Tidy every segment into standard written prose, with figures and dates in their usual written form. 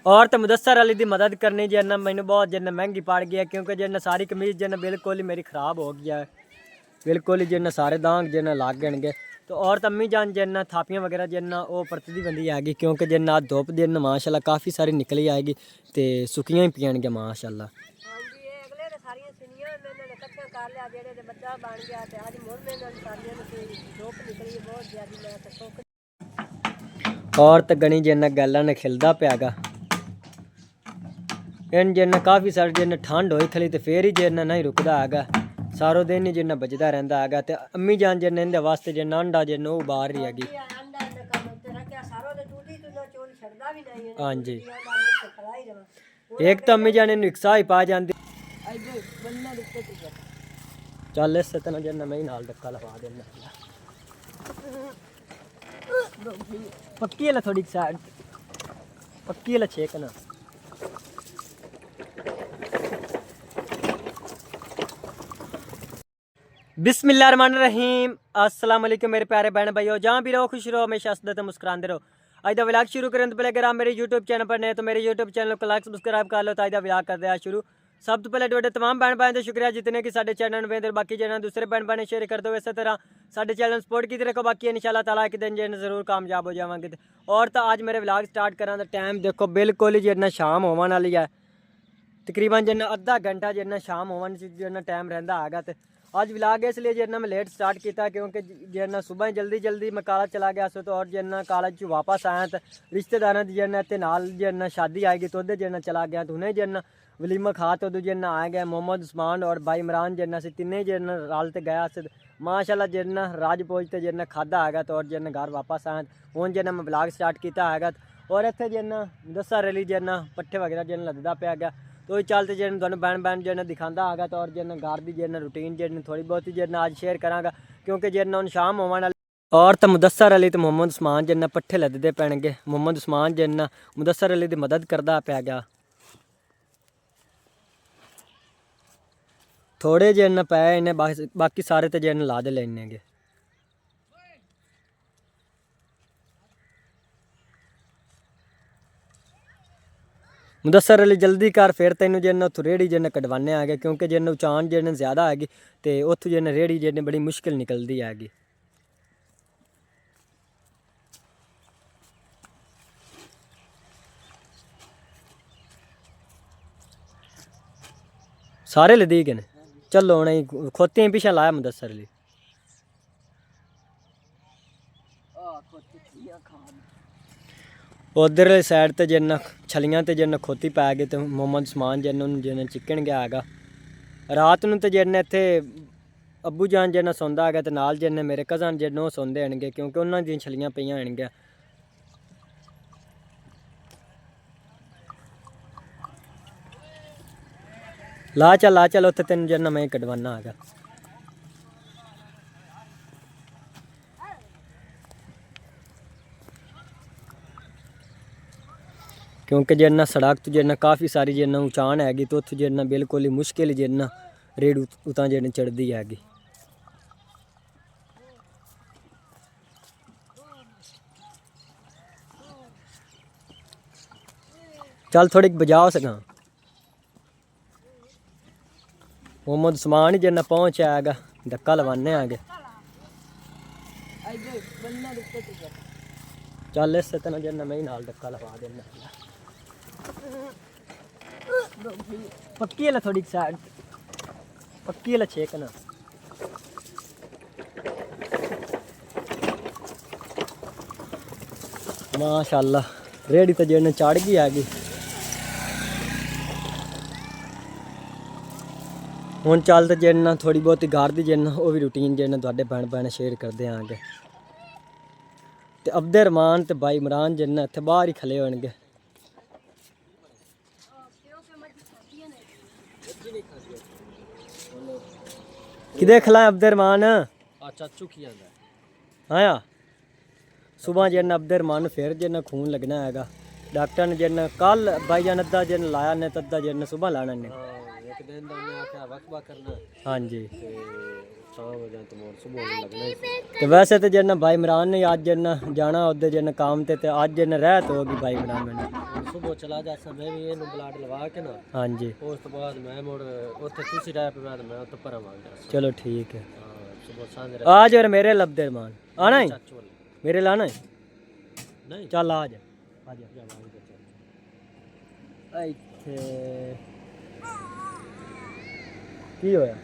और तो मुदस्सर अली की मदद करनी जन्ना मैंने बहुत जन्ना महंगी पड़ गई है क्योंकि जन्ना सारी कमीज जन्ना बिल्कुल ही मेरी ख़राब हो गया है, बिल्कुल ही जन्ना सारे दाग जन्ना लग गए। तो और तो अम्मी जान जन्ना थापियाँ वगैरह जन्ना वो परतदी बंदी आएगी क्योंकि जन्ना धुप जन्ना माशाल्लाह काफ़ी सारी निकली आएगी तो सुक्कियां ही पियान गया माशाल्लाह। और तो गनी जन्ना गैला ने खिलदा पियागा इन जन्ना काफ़ी सारी जन्ना ठंड होई थली तो फिर ही जन्ना नहीं रुकदा हैगा, सारो दिन ही जन्ना बजदा रहिंदा हैगा। ते अम्मी जान जन्ना इंदे वास्ते जन्ना अंडा जन्ना वो बाहर ही हैगी। हाँ जी एक तो अम्मी जान इन रिक्शा ही पा जाती। चल इस तरह जन्ना मैं नाल धक्का लगा देना पक्की है थोड़ी साइड पक्की है छेकना। बिस्मिल्लाहिर्रहमानिर्रहीम अस्सलाम वालेकुम मेरे प्यारे बहन भाइयों, जहाँ भी रहो खुश रहो हमेशा हंसते तो मुस्कुराते रहो। आज का व्लॉग शुरू करें तो पहले अगर आप मेरे यूट्यूब चैनल पर नए तो मेरे यूट्यूब चैनल को लाइक सब्सक्राइब कर लो। तो आज का व्लॉग करते हैं शुरू। सब तो पहले ਤੁਹਾਡੇ तमाम भैन भाई का शुक्रिया जितने कि साढ़े चैनल में इधर बाकी चैनल दूसरे भैन भाई शेयर कर दो। इसी तरह साढ़े चैनल सपोर्ट की रखो, बाकी इंशाल्लाह ताला एक दिन जो जरूर कामयाब हो जाएंगे। और तो आज मेरे व्लॉग स्टार्ट करा तो टाइम देखो बिल्कुल ही जितना शाम होने वाली है, तकरीबन जितना आधा घंटा जितना शाम होने जितना टाइम रहा है। तो आज व्लॉग इसलिए जितना मैं लेट स्टार्ट किया क्योंकि जितना सुबह जल्दी मैं कॉलेज चला गया तो और जितना कॉलेज वापस आया तो रिश्तेदारों की जितना इतने नाल जितना शादी आएगी तो उधर जितना चला गया तो उन्हें जितना वलीमा खा तो उधर जितना आ गया। मोहम्मद उस्मान और भाई इमरान जितना से तीनों जितना रल तो गया माशाल्लाह जितना राज पहुँचते जितना खादा है तो और जितना घर वापस आया हूँ जितना मैं व्लॉग स्टार्ट किया है। और इतने जितना दसा रली जितना पट्ठे वगैरह जितना लददा पिया गया तो चलते जिन तुम बहन बहन जिन्हें दिखाता है तो और जिन घर की जिन रूटीन जिन थोड़ी बहुत ही जिन आज शेयर कराँगा क्योंकि जिन हम शाम होने वाली। और तो मुदस्सर अली तो मोहम्मद उस्मान जिन्ना पट्ठे लददे पैणगे, मोहम्मद उस्मान जिन्ना मुदस्सर अली की मदद करता पै गया। थोड़े जिन पै इन्हें बाकी सारे तो जिन ला दे लेने गे। मुदस्सर अली जल्दी कर फिर तेन जिन उत रेहड़ी जिन कटवाने आ गए क्योंकि जिन उचान जिन ज़्यादा हैगी तो उत जिन रेहड़ी जिन बड़ी मुश्किल निकलती हैगी। सारे लदी गए चलो उन्हें खोते पिछा लाया मुदस्सर अली। उधर साइड तो जिन छलियाँ तो जिन खोती पै गए तो मोहम्मद उस्मान जिन जिन चिकन गया है। रात को तो जिन इतने अब्बू जान जिन सौंदा है तो नाल जिन मेरे कज़न जिन वो सौंदे आएंगे क्योंकि उन्होंने दी छलियाँ पईयां आएंगियां। ला चल उत्थे तेन जिन मैं कटवाना है। क्योंकि जिन्ना सड़क तो जिन्ना काफ़ी सारी जिन्ना उचान हैगी तो उत्थों जिन्ना बिल्कुल ही मुश्किल जिन्ना रेड़ उतां जिन्ना चढ़ती हैगी। चल थोड़ी बजाओ सका। मोहम्मद उस्मान ही जिन्ना पहुँच आएगा धक्का लवाने आगे। चल इस तरह जिन्ना मैं नाल धक्का लगा देना पक्की है थोड़ी साइड पक्की है छेकना। माशाल्लाह रेहड़ी तो जिन चढ़ गई हैगी। हुण चल तो जिन थोड़ी बहुत घर की जिन वो भी रूटीन जिन तुहाडे भैन भैन शेयर करते हैं आगे। तो अब्दुल रहमान तो भाई इमरान जिन इत्थे बाहर ही खले होणगे। किदे खिलाए अब्दुल रहमान चाचू की हाँ सुबह जिन अब्दुल रहमान फिर जिन खून लगना है डॉक्टर ने जिन कल भाई जान अद्धा जिन लाया ने अद्धा जिन सुबह लाना ने हाँ जी। तो वैसे तो जिन भाई इमरान ने अज जिन जाना उधर जिन काम ते अज जिन रहत होगी भाई इमरान ने ਸੁਬਹ ਚਲਾ ਜਾ ਸਾ ਮੈਂ ਵੀ ਇਹਨੂੰ ਬਲੱਡ ਲਵਾ ਕੇ ਨਾ ਹਾਂਜੀ ਉਸ ਤੋਂ ਬਾਅਦ ਮੈਂ ਮੁੜ ਉੱਥੇ ਤੁਸੀਂ ਰਹਿ ਪਿਆ ਤੇ ਮੈਂ ਉੱਥੇ ਪਰਾਂ ਵਗ ਜਾ ਚਲੋ ਠੀਕ ਹੈ ਸੁਬਹ ਸਾਂਝ ਆ ਜਾ ਮੇਰੇ ਲੱਭਦੇ ਰਮਾਨ ਆਣਾ ਹੈ ਚਾਚੂ ਵਾਲੇ ਮੇਰੇ ਲਾਣਾ ਹੈ ਨਹੀਂ ਚੱਲ ਆ ਜਾ ਆ ਜਾ ਜਾਵਾਂਗੇ ਇੱਥੇ ਕੀ ਹੋਇਆ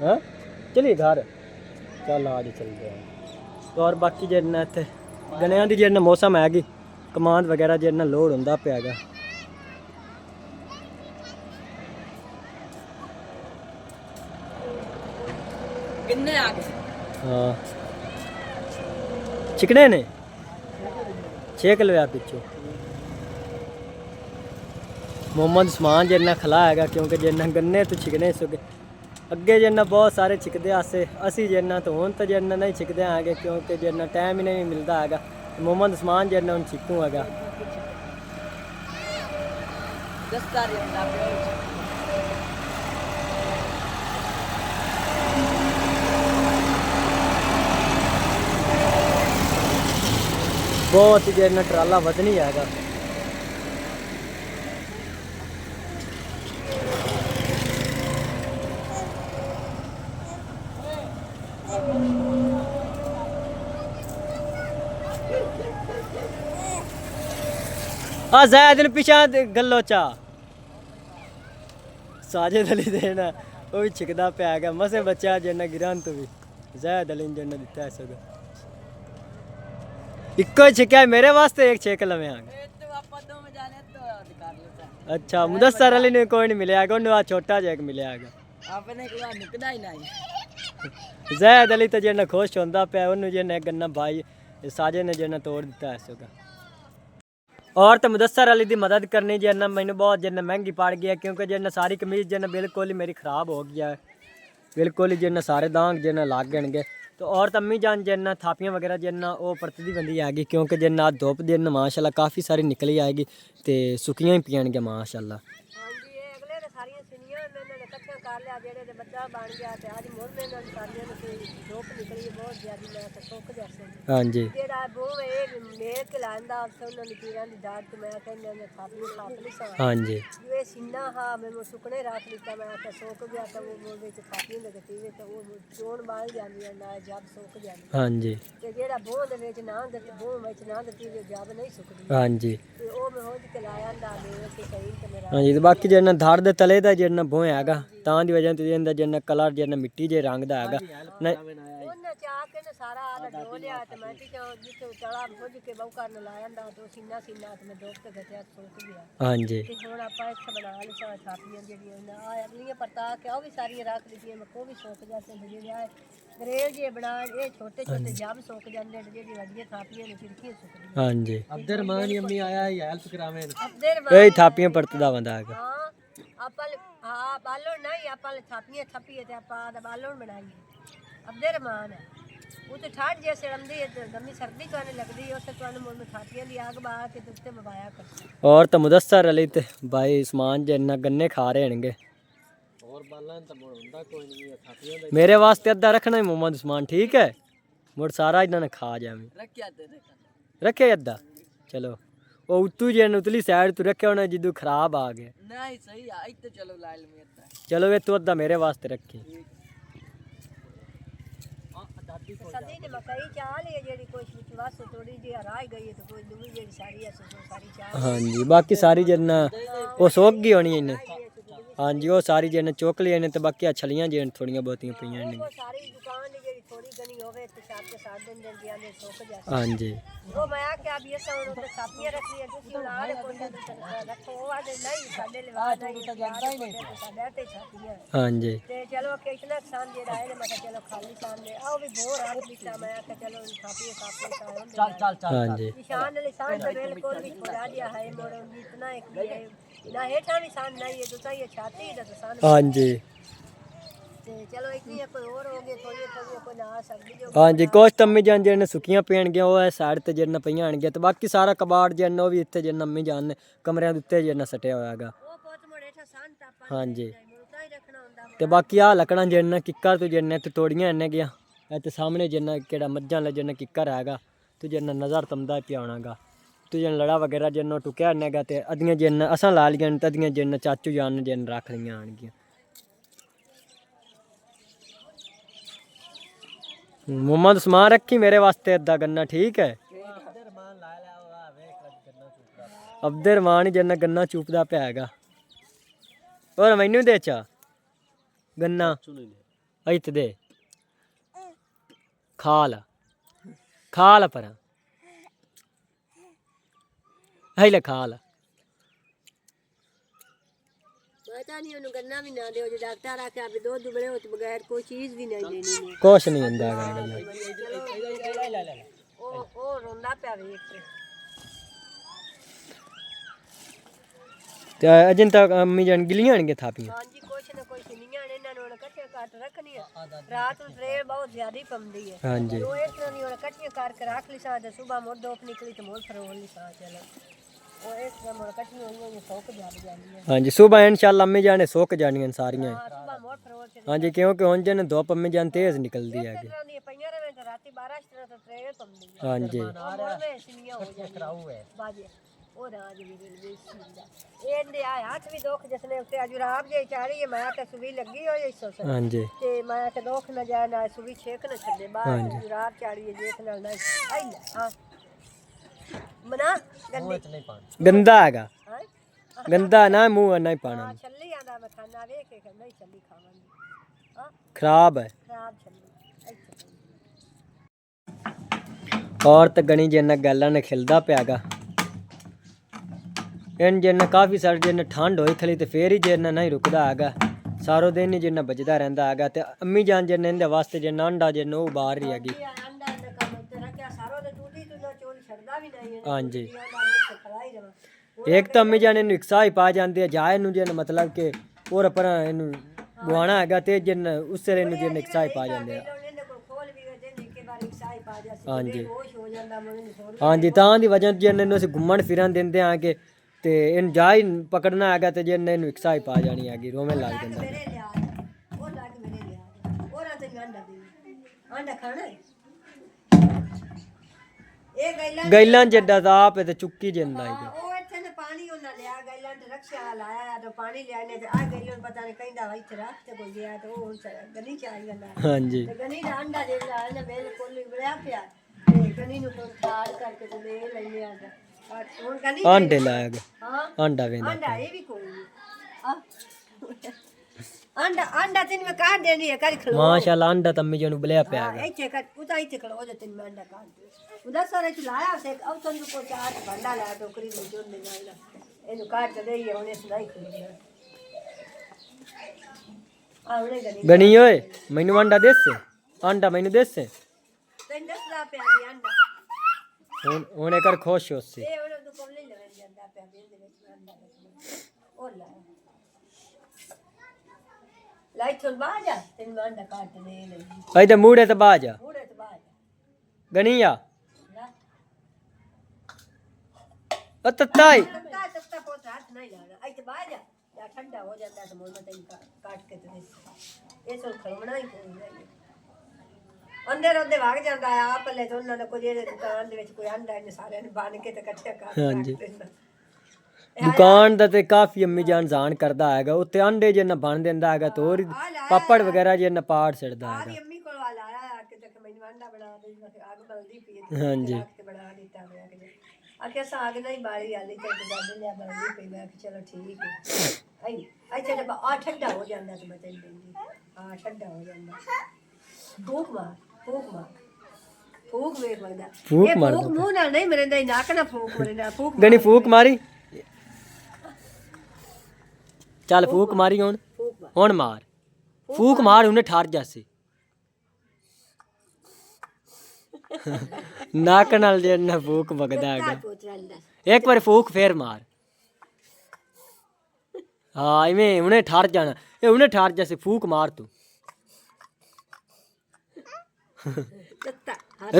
ਹਾਂ ਚਲੀ ਘਰ ਚੱਲ ਆ ਜਾ ਚੱਲਦੇ ਆ ਔਰ ਬਾਕੀ ਜਿਹੜਾ ਇੱਥੇ ਗਣਿਆਂ ਦੀ ਜਿਹੜਾ ਮੌਸਮ ਹੈਗੀ ਕਮਾਂਡ ਵਗੈਰਾ ਜਿਹੜਾ ਲੋਡ ਹੁੰਦਾ ਪਿਆ ਹੈਗਾ ਕਿੰਨੇ ਆ ਗਏ ਹਾਂ ਚਿਕਨੇ ਨੇ 6 ਕਿਲੋ ਆ ਪਿੱਛੋਂ ਮੁਹੰਮਦ ਉਸਮਾਨ ਜਿੰਨਾ ਖਲਾ ਹੈਗਾ ਕਿਉਂਕਿ ਜਿੰਨਾ ਗੰਨੇ ਤੋਂ ਛਿਕਨੇ ਸੁਗੇ ਅੱਗੇ ਜਿੰਨਾ ਬਹੁਤ ਸਾਰੇ ਛਿਕਦੇ ਆਸੇ ਅਸੀਂ ਜਿੰਨਾ ਤੋਂ ਹੁਣ ਤਾਂ ਜਿੰਨਾ ਨਹੀਂ ਛਿਕਦੇ ਆਗੇ ਕਿਉਂਕਿ ਜਿੰਨਾ ਟਾਈਮ ਹੀ ਨਹੀਂ ਮਿਲਦਾ ਹੈਗਾ ਮੁਹੰਮਦ ਉਸਮਾਨ ਜਿੰਨਾ ਹੁਣ ਛਿਕੂ ਹੈਗਾ बहुत ही जेना ट्राला वजनी हैगा आ ज़ैद पिछा गलो चा साजिद अली देना वो भी छिकदा पे हैगा मसे बच्चा जेना गिरान तो भी ज़ैद अली जेना दिता है सगा इक्को छिका मेरे वास्ते एक छेक लवे आ अच्छा मुदस्सर अली ने कोई नहीं मिलेगा उन्हें छोटा जेक मिलेगा ज़ैद अली तो जेना खुश होंदा पे उन्हें जेना गन्ना भाई साजे ने जेना तोड़ दिता है सगा और तो मुदस्सर अली की मदद करनी जेना मैंने बहुत जेना महंगी पड़ गया क्योंकि जेना सारी कमीज जेना बिल्कुल ही मेरी ख़राब हो गया है बिल्कुल ही जेना सारे दाग जेना लाग गए तो और अम्मी जान जेना थापियाँ वगैरह जेना वो परतदी बंदी आएगी क्योंकि जेना धुप जेना माशाल्लाह काफ़ी सारी निकली आएगी तो सुकियां ही पियानगे माशाल्लाह हाँ जी हाँ जी हाँ जी हाँ जी हाँ जी बाकी जेना धार दे तले दा जेना भोए हैगा तां दी वजह ते जेना जेना कलर जेना मिट्टी जे रंग दा हैगा सारा आला डोलिया ते मैं टी जिथे चला भुज के बहुकार न लाया दा तो सीना सीना ते मैं दोस्त गया सोच गया हां जी ते हुन आपा एक बना ले सा छापियां जेडी ना आ अगली परता के ओ भी सारी रख दी मैं को भी सोच जाते जेडी आ ग्रेल जे बना ये छोटे छोटे जब सोक जांदे जेडी वडिया थापियां ने खिड़की सुक हां जी अब्दुर्रहमान अम्मी आया ये हेल्प करावे अब्दुर्रहमान ए थापियां परतदा वंदा है हां आपा हां बालों नहीं आपा थापियां थपी ते आपा बालों बनाई अब्दुर्रहमान वो तो ठाठ जैसे रमदी है गमी सर्दी तो आने लगदी है उससे तो आने मुंह में खातियां दी आग बाहर के दुखते मवाया कर और तो मुदस्सर अली ते भाई उस्मान जिन्ना गन्ने खा रहे हनगे और बालन तो मुड़ हुंदा कोई नहीं है खातियां दा मेरे वास्ते अद्धा रखना ही मोहम्मद उस्मान ठीक है मुड़ सारा इन्हां ने खा जावे रखे अद्धा चलो वो उतू जेन उतली साइड तू रखे होना जिदू खराब आ गए नहीं सही है तो चलो ला ले चलो ये तू अद्धा मेरे वास्ते रखी सदी ने मकई चाल है जेडी कोई विश्वास थोड़ी जी हराई गई है तो कोई दूसरी जेडी सारी है सारी चाल हां जी बाकी सारी जन्ना वो सोक गई होनी इने हां जी वो सारी जन्ना चोक ली ने तो बाकी छलियां जेन थोड़ियां बहुतियां पईयां ने सारी दुकान दी जेडी थोड़ी गनी होवे तो साथ के साथ दिन दिन दियां ने सोक जा हां जी वो मैं क्या अब ये सब तो सापियां रख लिया दूसरी उड़ा ले कोई रखो वो वाले नहीं साडे लेवा नहीं तो जानता ही नहीं साडे ते छापियां हां जी ते चलो कितना किसान जे आए ने मैं चलो खाली सामने आओ भी बोर आ बिचा मैं क्या चलो सापियां चल चल हां जी निशान निशान तो बिल्कुल भी छुड़ा दिया है मोड़ इतना एक भी है ना हेठा निशान नहीं है तो ये छाती है तो निशान हां जी चलो इतनी कोई और हो गए थोड़ी थोड़ी कोई ना सकदी जो हां जी कुछ तम्मी जान जेने सुकियां पेण गया वो है साइड ते जेना पईयां आण गया तो बाकी सारा कबाड़ जेना वो भी इत्थे जेना अम्मी जान ने कमरियां दे उत्ते जेना सटिया होया हैगा वो पोत मोड़े ठा शांत आपा हां जी ते बाकी आ लकड़ां जेना किक्कर तो जेना ते तोड़ियां ने गया ए ते सामने जेना केड़ा मज्जां ला जेना किक्कर हैगा तो जेना नजर तमदा पिया होनागा तुझे लड़ा वगैरह जिन टुकया नेगा ते अदियां जिन असां ला लियां ते अदियां जिन चाचू जान जिन रख लियां आनगियां। मम्मा तो समान रखी मेरे वास्ते अद्धा गन्ना ठीक है। अब्दुरमान जिन्ना गन्ना चूपदा पिया हैगा। और मैनू दे चा गन्ना इत्त दे खाल खाल पर ले खाल पता नहीं उन्हें गन्ना भी ना दे जो डॉक्टर आके आप दो दुबले हो तो बगैर कोई चीज भी नहीं देनी। कुछ नहीं हुंदा ओ रोंदा पिया वेख के ते अजन तक अम्मी जान गिलियां न के थापियां। हां जी कुछ ना कुछ नियां ने इन्हां ने कच्चे काट रखनी है रात ਨੂੰ ट्रेल बहुत ज्यादा पमदी है। हां जी तो एक नहीं और कच्चे काट के रख ली सा सुबह मोर धूप निकली तो मोर फरोल ली सा चलो और एक ना मोर कच्ची होई सोक जाती है। हां जी सुबह इंशाल्लाह अम्मी जाने सोक जानियां सारियां। हां सुबह मोर फरोल से हां जी क्योंकि हुन जन धूप अम्मी जान तेज निकलदी है। पईयां रे तो राती 12 तरह तो ट्रेल पमदी है। हां जी मोर में सिनिया हो जाती है बाजे ओ राज मेरे बेसी एंदे आ हाथ भी दुख जिसने उते अजुराब जे चारी है मैं ते सुवी लगी होई सो हां जी ते मैं ते दुख न जाए ना सुवी छेक न छड़े बाहर अजुराब चारी है देख नाल ना आई हां मना गंदी गंदा हैगा हां गंदा ना मुंह नहीं पाना। हां छल्ली आंदा मैं खाना देख के नहीं छल्ली खावांगी हां खराब है खराब छल्ली और तो गनी जिन्ना गल्ला ने खिलदा पियागा इन जिन्ना काफ़ी सारी जिन्ना ठंड होई थली तो फिर ही जिन्ना नहीं रुकदा हैगा सारो दिन ही जिन्ना बजदा रहंदा हैगा ते अम्मी जान जिन्ना इंदे वास्ते जिन्ना अंडा जिन्ना वो बाहर ही हैगी। हाँ जी एक तो अम्मी जान इन्नू इकसा ही पा जाती है जाए इन्नू जिन्ना मतलब कि और पर इन्नू बुआना हैगा ते जिन्ना उससे इन्नू जिन्ना इकसा ही पा जाते हैं। हाँ जी हाँ जी तां दी वजह जिन्ना इन्नू असीं घुम्मण फिरन दिंदे आं कि ते इन जाई पकड़ना हैगा ते जिन्ना इन्नू इकसा ही पा जानी हैगी रोवन लग जांदा। गैलां जड्डा दा आप ते चुक्की जिंदा है पानी उन्ना लिया गैलां ते रक्षा लाया तो पानी लियाने ते आ गैलां पता नहीं कहिंदा भाई इथे रख ते कोई गया तो वो गनी चाई गंदा। हां जी ते गनी दा अंडा जे लाया ने बिल्कुल बड़ा पिया ते गनी नु कोई खाड़ करके ते ले ले आंदा और हुन गनी अंडे लाएगा हां अंडा वेंदा अंडा ये भी कोई नहीं अंडा अंडा तीन में काट देनी है कर खलो माशाल्लाह अंडा तम्मी जनु बलिया पिया है इथे कर उता इथे खलो जो तीन में अंडा काट दे उदा सारे चलाया से अब तन को चार भांडा ला टोकरी में जोड़ दे ना एनु काट दे ये होने से नहीं खलो आवड़े गनी ओए मैनू अंडा देसे अंडा मैनू देसे तन 10 ला पे आ अंडा हुन कर खुश होसे ए ओने तो कोले ले ਜਾਂਦਾ ਪਿਆ ਦੇ ਦੇ ਵਿੱਚ ਅੰਡਾ ਉਹ ਲਾ लाइट चल बाजा तेन अंडा काट ले ले आई ते मूड़े ते बाजा मूड़े ते बाजा गनिया ला तत्ताई तत्ता पोत हाथ नहीं लाना आई ते बाजा या ठंडा हो जाता तो मोल तेन काट के ते ये सो खलवना ही कोई नहीं अंदर ओदे भाग ਜਾਂਦਾ ਆ ਆਪਲੇ ਤੋਂ ਉਹਨਾਂ ਨੇ ਕੋਈ ਦੁਕਾਨ ਦੇ ਵਿੱਚ ਕੋਈ ਅੰਡਾ ਇਹਨੇ ਸਾਰਿਆਂ ਨੇ ਬਣ ਕੇ ਤੇ ਇਕੱਠੇ ਕਰ ਦਿੰਦਾ दुकान दा ते काफी अम्मी जान जान करदा हैगा उत्ते अंडे जिन्ना बन देंदा हैगा तो और पापड़ वगैरह जिन्ना पाड़ छड़दा हैगा अम्मी कोल वाला आया कि तक मैनू अंडा बना दे आग बलदी पई हां जी बना दिता होया कि आके साग नहीं बाली आली ते दादे ले बलदी पई मैं कि चलो ठीक है आई आई चले आ ठंडा हो जांदा तो बते देंगी हां ठंडा हो जांदा फूक मार फूक वे बंदा ये फूक मुंह ना नहीं मरेंदा नाक ना फूक मरेंदा फूक गनी फूक मारी चल फूक मारी हुन मार फूक मार उन्हें ठार जासी नाक नाल जेना फूक वगदा हैगा एक बार फूक फिर मार हाँ इवें उन्हें ठार जाना ये उन्हें ठार जासी फूक मार तू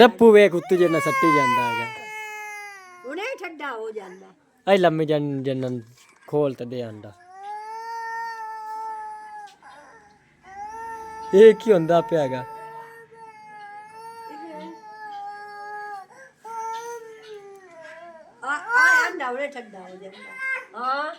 रप्पू वेख उत्तू जेना सट्टी जांदा हैगा उन्हें ठंडा हो जांदा आई लम्मी जन जन खोल ते दे अंडा ये की होंदा पिया हैगा ਜਾਂਦਾ ਹਾਂ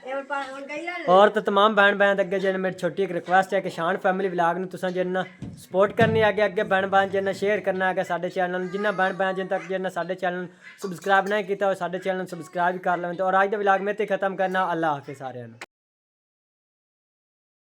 ਇਹ ਹੁਣ ਕਹੀ ਲੈ और तो तमाम बहन बहन अगे जिन्हें मेरी छोटी एक रिक्वेस्ट है कि शान फैमिली व्लॉग में तुसा जिन्ना सपोर्ट करनी है अगे बहन बहन जिन्ना शेयर करना है साडे चैनल जिन्ना बहन बहन जिन तक जिन्ना साडे चैनल सबसक्राइब नहीं किया साडे चैनल सबसक्राइब कर लें और आज का व्लॉग में खत्म करना। अल्लाह हाफिज़ सारिਆਂ ਨੂੰ।